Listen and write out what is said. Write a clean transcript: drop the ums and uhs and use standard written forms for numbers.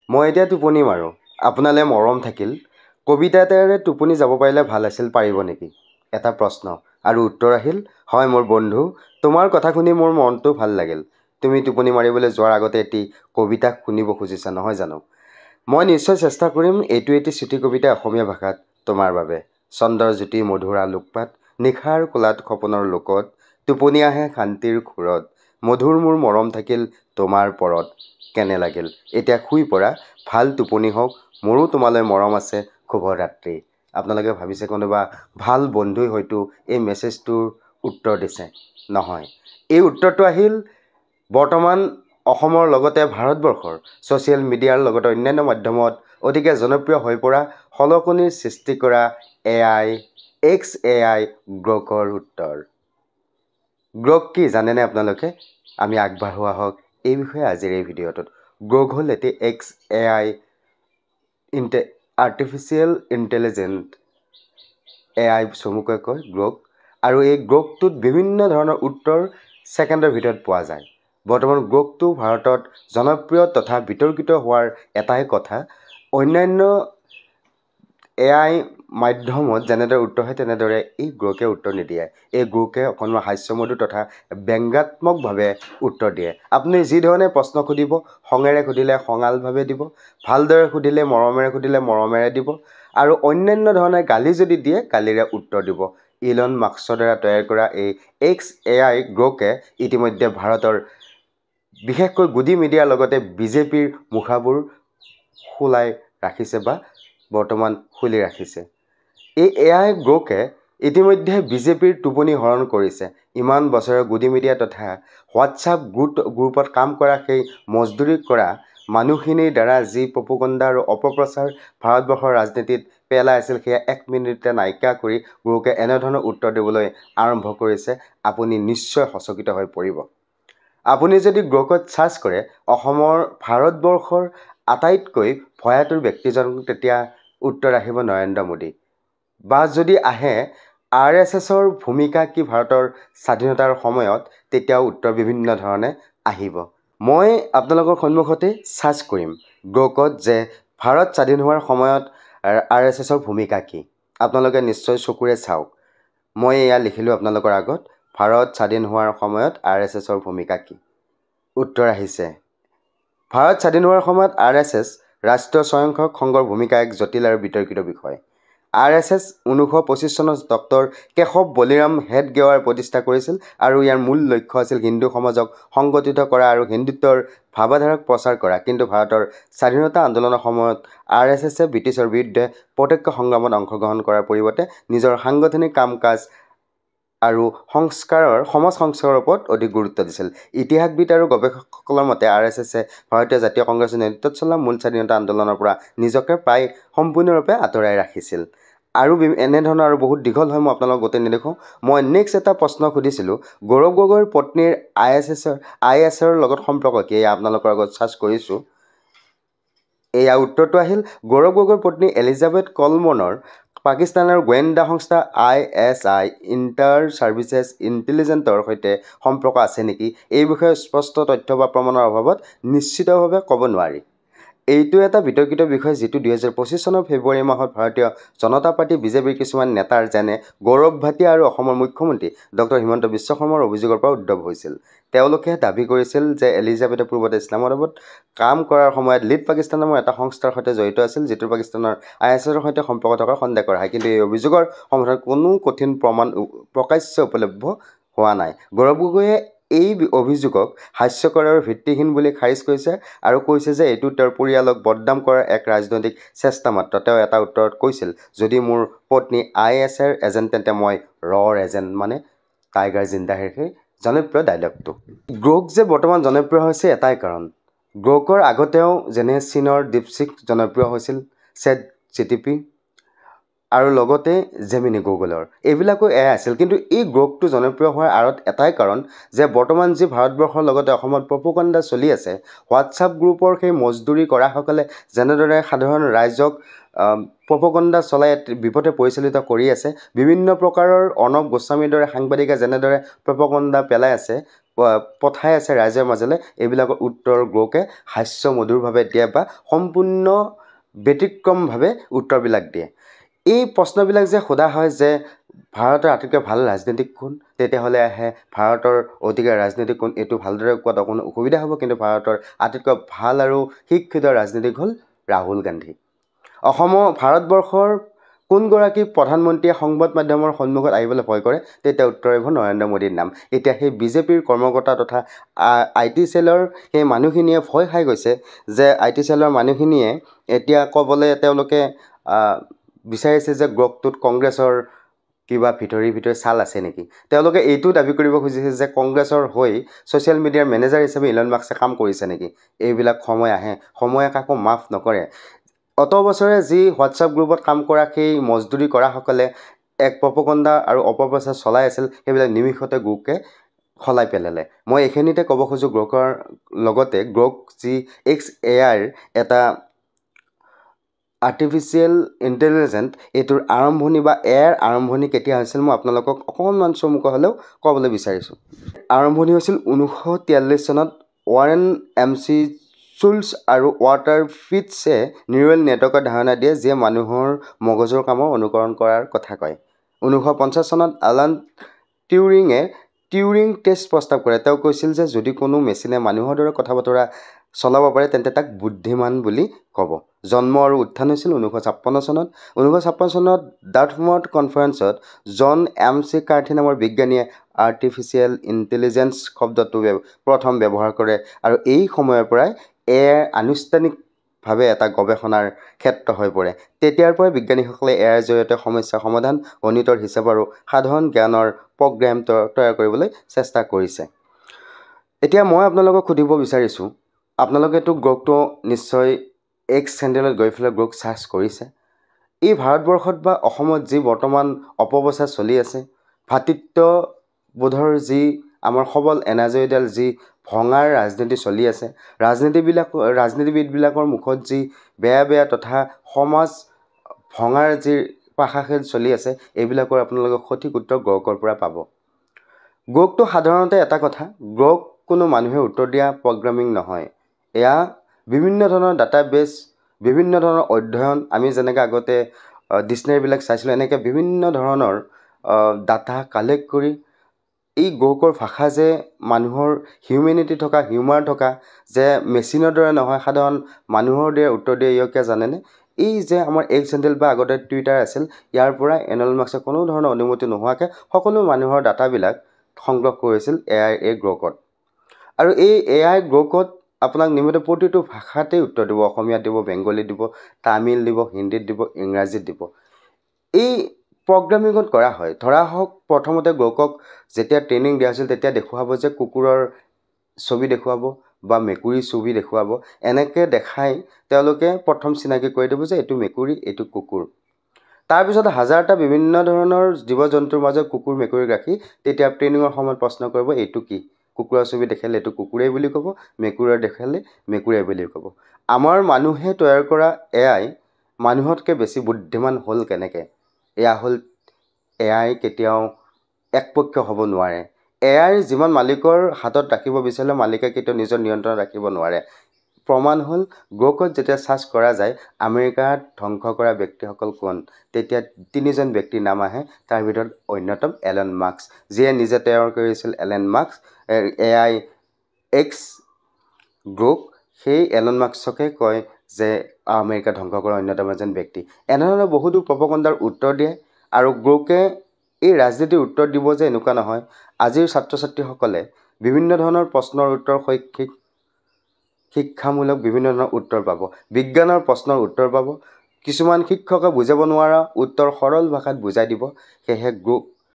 মই এতিয়া টোপনি মাৰোঁ। আপোনালৈ মৰম থাকিল। কবিতা এটাৰে টোপনি যাব পাৰিলে ভাল আছিল, পাৰিব নেকি? এটা প্ৰশ্ন আৰু উত্তৰ আহিল, হয় মোৰ বন্ধু, তোমাৰ কথা শুনি মোৰ মনটো ভাল লাগিল। তুমি টোপনি মাৰিবলৈ যোৱাৰ আগতে এটি কবিতা শুনিব খুজিছা নহয় জানো? মই নিশ্চয় চেষ্টা কৰিম। এইটো এটি চুটি কবিতা অসমীয়া ভাষাত তোমাৰ বাবে। চন্দ্ৰৰ জ্যোতি মধুৰ আলোকপাত, নিশাৰ কোলাত সপোনৰ লোকত, টোপনি আহে শান্তিৰ খুৰত, মধুৰ মোৰ মৰম থাকিল তোমাৰ পৰত। কেনে লাগিল? এতিয়া শুই পৰা, ভাল টোপনি হওক, মোৰো তোমালৈ মৰম আছে, শুভৰাত্ৰি। আপোনালোকে ভাবিছে কোনোবা ভাল বন্ধুই হয়তো এই মেছেজটোৰ উত্তৰ দিছে। নহয়, এই উত্তৰটো আহিল বৰ্তমান অসমৰ লগতে ভাৰতবৰ্ষৰ ছ'চিয়েল মিডিয়াৰ লগতে অন্যান্য মাধ্যমত অতিকে জনপ্ৰিয় হৈ পৰা সলকনিৰ সৃষ্টি কৰা AI গ্ৰকৰ উত্তৰ। গ্ৰক কি জানেনে আপোনালোকে? আমি আগবাঢ়ো আহক এই বিষয়ে আজিৰ এই ভিডিঅ'টোত। গ্ৰক হ'ল এটি AI আৰ্টিফিচিয়েল ইণ্টেলিজেণ্ট AI চমুকৈ কয় গ্ৰক। আৰু এই গ্ৰকটোত বিভিন্ন ধৰণৰ উত্তৰ ছেকেণ্ডৰ ভিতৰত পোৱা যায়। বৰ্তমান গ্ৰকটো ভাৰতত জনপ্ৰিয় তথা বিতৰ্কিত হোৱাৰ এটাই কথা, অন্যান্য AI মাধ্যমত যেনেদৰে উত্তৰ হয় তেনেদৰে এই গ্ৰকে উত্তৰ নিদিয়ে। এই গ্ৰকে অকণমান হাস্যমধুৰ তথা ব্যংগাত্মকভাৱে উত্তৰ দিয়ে। আপুনি যি ধৰণে প্ৰশ্ন সুধিব, খঙেৰে সুধিলে খঙালভাৱে দিব, ভালদৰে সুধিলে মৰমেৰে দিব, আৰু অন্যান্য ধৰণে গালি যদি দিয়ে গালিৰে উত্তৰ দিব। ইলন মাস্কৰ দ্বাৰা তৈয়াৰ কৰা এই AI গ্ৰকে ইতিমধ্যে ভাৰতৰ বিশেষকৈ গোদী মিডিয়াৰ লগতে বিজেপিৰ মুখাবোৰ খোলাই ৰাখিছে বা বৰ্তমান খুলি ৰাখিছে। এই AI গ্ৰকে ইতিমধ্যে বিজেপিৰ টোপনি হৰণ কৰিছে। ইমান বছৰৰ গোদী মিডিয়া তথা হোৱাটছআপ গ্ৰুপত কাম কৰা সেই মজদুৰি কৰা মানুহখিনিৰ দ্বাৰা যি প্ৰপগণ্ডা আৰু অপপ্ৰচাৰ ভাৰতবৰ্ষৰ ৰাজনীতিত পেলাই আছিল, সেয়া 1 মিনিটতে নাইকিয়া কৰি গ্ৰকে এনেধৰণৰ উত্তৰ দিবলৈ আৰম্ভ কৰিছে। আপুনি নিশ্চয় সচকিত হৈ পৰিব। আপুনি যদি গ্ৰকত চাৰ্চ কৰে ভাৰতবৰ্ষৰ আটাইতকৈ ভয়াতুৰ ব্যক্তিজন, তেতিয়া উত্তৰ আহিব নৰেন্দ্ৰ মোদী। বা যদি আহে RSSৰ ভূমিকা কি ভাৰতৰ স্বাধীনতাৰ সময়ত, তেতিয়াও উত্তৰ বিভিন্ন ধৰণে আহিব। মই আপোনালোকৰ সন্মুখতে চাৰ্চ কৰিম গ্ৰকত যে ভাৰত স্বাধীন হোৱাৰ সময়ত RSSৰ ভূমিকা কি। আপোনালোকে নিশ্চয় চকুৰে চাওক। মই এয়া লিখিলোঁ আপোনালোকৰ আগত, ভাৰত স্বাধীন হোৱাৰ সময়ত RSSৰ ভূমিকা কি। উত্তৰ আহিছে, ভাৰত স্বাধীন হোৱাৰ সময়ত RSS ৰাষ্ট্ৰীয় স্বয়ংসেৱক সংঘৰ ভূমিকা এক জটিল আৰু বিতৰ্কিত বিষয়। RSS 1925 চনত ডক্টৰ কেশৱ বলিৰাম হেডগেৱাৰে প্ৰতিষ্ঠা কৰিছিল আৰু ইয়াৰ মূল লক্ষ্য আছিল হিন্দু সমাজক সংগঠিত কৰা আৰু হিন্দুত্বৰ ভাৱধাৰাক প্ৰচাৰ কৰা। কিন্তু ভাৰতৰ স্বাধীনতা আন্দোলনৰ সময়ত RSSে ব্ৰিটিছৰ বিৰুদ্ধে প্ৰত্যক্ষ সংগ্ৰামত অংশগ্ৰহণ কৰাৰ পৰিৱৰ্তে নিজৰ সাংগঠনিক কাম-কাজ আৰু সমাজ সংস্কাৰৰ ওপৰত অধিক গুৰুত্ব দিছিল। ইতিহাসবিদ আৰু গৱেষকসকলৰ মতে RSSে ভাৰতীয় জাতীয় কংগ্ৰেছৰ নেতৃত্বত চলা মূল স্বাধীনতা আন্দোলনৰ পৰা নিজকে প্ৰায় সম্পূৰ্ণৰূপে আঁতৰাই ৰাখিছিল। আৰু এনেধৰণৰ আৰু বহুত দীঘল হয়, মই আপোনালোকক গোটেই নেদেখোঁ। মই নেক্সট এটা প্ৰশ্ন সুধিছিলোঁ, গৌৰৱ গগৈৰ পত্নীৰ ISৰ লগত সম্পৰ্ক কি? এয়া আপোনালোকৰ আগত চাৰ্চ কৰিছোঁ। এয়া উত্তৰটো আহিল, গৌৰৱ গগৈৰ পত্নী এলিজাবেথ কলমনৰ পাকিস্তানৰ গোয়েন্দা সংস্থা ISI ইণ্টাৰ ছাৰ্ভিচেছ ইণ্টেলিজেন্সৰ সৈতে সম্পৰ্ক আছে নেকি? এই বিষয়ে স্পষ্ট তথ্য বা প্ৰমাণৰ অভাৱত নিশ্চিতভাৱে ক'ব নোৱাৰি। এইটো এটা বিতৰ্কিত বিষয় যিটো 2025 চনৰ ফেব্ৰুৱাৰী মাহত ভাৰতীয় জনতা পাৰ্টি বিজেপিৰ কিছুমান নেতাৰ যেনে গৌৰৱ ভাটিয়া আৰু অসমৰ মুখ্যমন্ত্ৰী ডক্টৰ হিমন্ত বিশ্ব শৰ্মাৰ অভিযোগৰ পৰা উদ্ভৱ হৈছিল। তেওঁলোকে দাবী কৰিছিল যে এলিজাবেথে পূৰ্বতে ইছলামাবাদত কাম কৰাৰ সময়ত লিড পাকিস্তান নামৰ এটা সংস্থাৰ সৈতে জড়িত আছিল, যিটো পাকিস্তানৰ ISৰ সৈতে সম্পৰ্ক থকাৰ সন্দেহ কৰা হয়। কিন্তু এই অভিযোগৰ সমাধানত কোনো কঠিন প্ৰমাণ প্ৰকাশ্য উপলব্ধ হোৱা নাই। গৌৰৱ গগৈয়ে এই অভিযোগক হাস্যকৰ আৰু ভিত্তিহীন বুলি খাৰিজ কৰিছে আৰু কৈছে যে এইটো তেওঁৰ পৰিয়ালক বদনাম কৰাৰ এক ৰাজনৈতিক চেষ্টা মাত্ৰ। তেওঁ এটা উত্তৰত কৈছিল, যদি মোৰ পত্নী ISৰ এজেণ্ট তেন্তে মই ৰৰ এজেণ্ট, মানে টাইগাৰ জিন্দা হে, সেই জনপ্ৰিয় ডাইলগটো। গ্ৰক যে বৰ্তমান জনপ্ৰিয় হৈছে এটাই কাৰণ, গ্ৰকৰ আগতেও যেনে চীনৰ দীপছিক জনপ্ৰিয় হৈছিল, ChatGPT আৰু লগতে জেমিনি গুগলৰ, এইবিলাকো AI আছিল। কিন্তু এই গ্ৰকটো জনপ্ৰিয় হোৱাৰ আঁৰত এটাই কাৰণ যে বৰ্তমান যি ভাৰতবৰ্ষৰ লগতে অসমত প্ৰপগণ্ডা চলি আছে, হোৱাটছআপ গ্ৰুপৰ সেই মজদুৰি কৰাসকলে যেনেদৰে সাধাৰণ ৰাইজক প্ৰপগণ্ডা চলাই বিপথে পৰিচালিত কৰি আছে, বিভিন্ন প্ৰকাৰৰ অৰ্ণৱ গোস্বামীৰ দৰে সাংবাদিকে যেনেদৰে প্ৰপগণ্ডা পেলাই আছে, পঠাই আছে ৰাইজৰ মাজলৈ, এইবিলাকৰ উত্তৰ গ্ৰকে হাস্যমধুৰভাৱে দিয়ে বা সম্পূৰ্ণ ব্যতিক্ৰমভাৱে উত্তৰবিলাক দিয়ে। এই প্ৰশ্নবিলাক যে সোধা হয় যে ভাৰতৰ আটাইতকৈ ভাল ৰাজনীতিক কোন, তেতিয়াহ'লে আহে ভাৰতৰ অধিকাৰ ৰাজনীতিক কোন, এইটো ভালদৰে কোৱাত অকণো অসুবিধা হ'ব, কিন্তু ভাৰতৰ আটাইতকৈ ভাল আৰু শিক্ষিত ৰাজনীতিক হ'ল ৰাহুল গান্ধী। ভাৰতবৰ্ষৰ কোনগৰাকী প্ৰধানমন্ত্ৰীয়ে সংবাদ মাধ্যমৰ সন্মুখত আহিবলৈ ভয় কৰে, তেতিয়া উত্তৰ আহিব নৰেন্দ্ৰ মোদীৰ নাম। এতিয়া সেই বিজেপিৰ কৰ্মকৰ্তা তথা IT চেলৰ সেই মানুহখিনিয়ে ভয় খাই গৈছে যে IT চেলৰ মানুহখিনিয়ে এতিয়া ক'বলৈ তেওঁলোকে বিচাৰিছে যে গ্ৰকটোত কংগ্ৰেছৰ কিবা ভিতৰি চাল আছে নেকি। তেওঁলোকে এইটো দাবী কৰিব খুজিছে যে কংগ্ৰেছৰ হৈ ছ'চিয়েল মিডিয়াৰ মেনেজাৰ হিচাপে ইলন মাস্কে কাম কৰিছে নেকি। এইবিলাক সময় আহে, সময়ে কাকো মাফ নকৰে। অত বছৰে যি হোৱাটছআপ গ্ৰুপত কাম কৰা সেই মজদুৰি কৰাসকলে এক প্ৰপগণ্ডা আৰু অপপ্ৰচাৰ চলাই আছিল, সেইবিলাক নিমিষতে গ্ৰকে সলাই পেলালে। মই এইখিনিতে ক'ব খোজোঁ গ্ৰকৰ লগতে গ্ৰক যি XAIৰ এটা আৰ্টিফিচিয়েল ইণ্টেলিজেন্ট, এইটোৰ আৰম্ভণি বা এয়াৰ আৰম্ভণি কেতিয়া হৈছিল মই আপোনালোকক অকণমান চমুকৈ হ'লেও ক'বলৈ বিচাৰিছোঁ। আৰম্ভণি হৈছিল 1943 চনত ৱাৰেন MC চুলছ আৰু ৱাল্টাৰ ফিটছে নিউৰেল নেটৱৰ্কৰ ধাৰণা দিয়ে, যিয়ে মানুহৰ মগজুৰ কামৰ অনুকৰণ কৰাৰ কথা কয়। 1950 চনত আলান টিউৰিঙে টিউৰিং টেষ্ট প্ৰস্তাৱ কৰে। তেওঁ কৈছিল যে যদি কোনো মেচিনে মানুহৰ দৰে কথা বতৰা চলাব পাৰে তেন্তে তাক বুদ্ধিমান বুলি ক'ব। জন্ম আৰু উত্থান হৈছিল 1956 চনত। 1956 চনত ডাৰ্থমথ কনফাৰেন্সত জন MC কাৰ্থি নামৰ বিজ্ঞানীয়ে আৰ্টিফিচিয়েল ইণ্টেলিজেন্স শব্দটো প্ৰথম ব্যৱহাৰ কৰে আৰু এই সময়ৰ পৰাই এয়াৰ আনুষ্ঠানিকভাৱে এটা গৱেষণাৰ ক্ষেত্ৰ হৈ পৰে। তেতিয়াৰ পৰাই বিজ্ঞানীসকলে এয়াৰ জৰিয়তে সমস্যা সমাধান, গণিতৰ হিচাপ আৰু সাধাৰণ জ্ঞানৰ প্ৰগ্ৰেম তৈয়াৰ কৰিবলৈ চেষ্টা কৰিছে। এতিয়া মই আপোনালোকক সুধিব বিচাৰিছোঁ, আপোনালোকেতো গ্ৰকটো নিশ্চয় X চেনেলত গৈ পেলাই গ্ৰক চাৰ্চ কৰিছে। এই ভাৰতবৰ্ষত বা অসমত যি বৰ্তমান অপপ্ৰচাৰ চলি আছে, ভাতৃত্ববোধৰ যি আমাৰ সবল এনাজৰীডাল যি ভঙাৰ ৰাজনীতি চলি আছে, ৰাজনীতিবিদবিলাকৰ মুখত যি বেয়া তথা সমাজ ভঙাৰ যি পাশাখেল চলি আছে, এইবিলাকৰ আপোনালোকে সঠিক উত্তৰ গ্ৰকৰ পৰা পাব। গ্ৰকটো সাধাৰণতে এটা কথা, গ্ৰক কোনো মানুহে উত্তৰ দিয়া প্ৰগ্ৰামিং নহয়। এয়া বিভিন্ন ধৰণৰ ডাটাবেছ, বিভিন্ন ধৰণৰ অধ্যয়ন, আমি যেনেকৈ আগতে ডিক্সনেৰীবিলাক চাইছিলোঁ, এনেকৈ বিভিন্ন ধৰণৰ ডাটা কালেক্ট কৰি এই গ্ৰকৰ ভাষা যে মানুহৰ হিউমেনিটি থকা, হিউমাৰ থকা, যে মেচিনৰ দৰে নহয়, সাধাৰণ মানুহৰ দৰে উত্তৰ দিয়ে। কিয় জানেনে? এই যে আমাৰ X চেনেল বা আগতে টুইটাৰ আছিল, ইয়াৰ পৰা এলন মাস্কে কোনো ধৰণৰ অনুমতি নোহোৱাকৈ সকলো মানুহৰ ডাটাবিলাক সংগ্ৰহ কৰিছিল এই গ্ৰকত। আৰু এই AI গ্ৰকত আপোনাক নিমিত্তে প্ৰতিটো ভাষাতেই উত্তৰ দিব। অসমীয়াত দিব, বেংগলীত দিব, তামিল দিব, হিন্দীত দিব, ইংৰাজীত দিব। এই প্ৰগ্ৰামিঙত কৰা হয়। ধৰা হওক প্ৰথমতে গ্ৰকক যেতিয়া ট্ৰেইনিং দিয়া হৈছিল তেতিয়া দেখুৱাব যে কুকুৰৰ ছবি দেখুৱাব বা মেকুৰীৰ ছবি দেখুৱাব। এনেকৈ দেখাই তেওঁলোকে প্ৰথম চিনাকি কৰি দিব যে এইটো মেকুৰী, এইটো কুকুৰ। তাৰপিছত হাজাৰটা বিভিন্ন ধৰণৰ জীৱ জন্তুৰ মাজত কুকুৰ মেকুৰীক ৰাখি তেতিয়া ট্ৰেইনিঙৰ সময়ত প্ৰশ্ন কৰিব এইটো কি। কুকুৰৰ ছবি দেখালে এইটো কুকুৰেই বুলি ক'ব, মেকুৰীৰ দেখালে মেকুৰীয়ে বুলি ক'ব। আমাৰ মানুহে তৈয়াৰ কৰা AI মানুহতকৈ বেছি বুদ্ধিমান হ'ল কেনেকৈ? এয়া হ'ল AI কেতিয়াও একপক্ষীয় হ'ব নোৱাৰে। AI যিমান মালিকৰ হাতত ৰাখিব বিচাৰিলে মালিকে কেতিয়াও নিজৰ নিয়ন্ত্ৰণত ৰাখিব নোৱাৰে। প্ৰমাণ হ'ল গ্ৰকত যেতিয়া চাৰ্চ কৰা যায় আমেৰিকাত ধ্বংস কৰা ব্যক্তিসকল কোন, তেতিয়া 3জন ব্যক্তিৰ নাম আহে। তাৰ ভিতৰত অন্যতম এলন মাস্ক, যিয়ে নিজে তৈয়াৰ কৰিছিল AI X গ্ৰক। সেই এলন মাস্ককে কয় যে আমেৰিকা ধ্বংস কৰা অন্যতম এজন ব্যক্তি। এনেধৰণৰ বহুতো প্ৰপগণ্ডাৰ উত্তৰ দিয়ে। আৰু গ্ৰকে এই ৰাজনীতিৰ উত্তৰ দিব যে এনেকুৱা নহয়। আজিৰ ছাত্ৰ ছাত্ৰীসকলে বিভিন্ন ধৰণৰ প্ৰশ্নৰ উত্তৰ, শৈক্ষিক শিক্ষামূলক বিভিন্ন ধৰণৰ উত্তৰ পাব, বিজ্ঞানৰ প্ৰশ্নৰ উত্তৰ পাব, কিছুমান শিক্ষকে বুজাব নোৱাৰা উত্তৰ সৰল ভাষাত বুজাই দিব। সেয়েহে গ্ৰক